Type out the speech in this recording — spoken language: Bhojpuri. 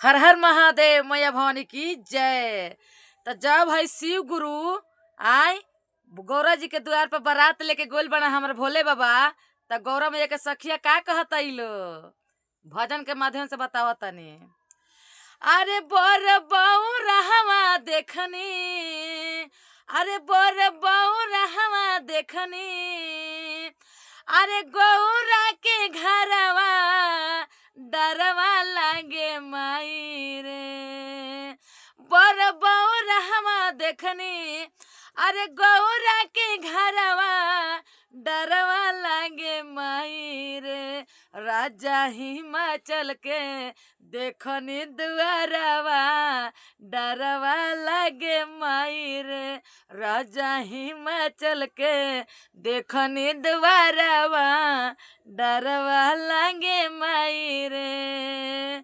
हर हर महादेव मैया भवानी की जय। तो जब है शिव गुरु आय गौरा जी के द्वार पर बारात लेके गोल बना हमारे भोले बाबा। तो गौरा मैया के सखिया का कहता लो भजन के माध्यम से बतावा तनी। अरे बर बऊ रहवा देखनी, अरे बर बऊ रहवा देखनी, अरे गौरा के घरवा डरवा लागे माई रे। बर बऊ रहवा देखनी, अरे गौरा के घरवा डरवा लागे माई रे। राजा हिमाचल के देखनी दुआरवा डरवा लागे माई रे। राजा हिमाचल के देखनी दुआरवा डरवा लागे माई रे।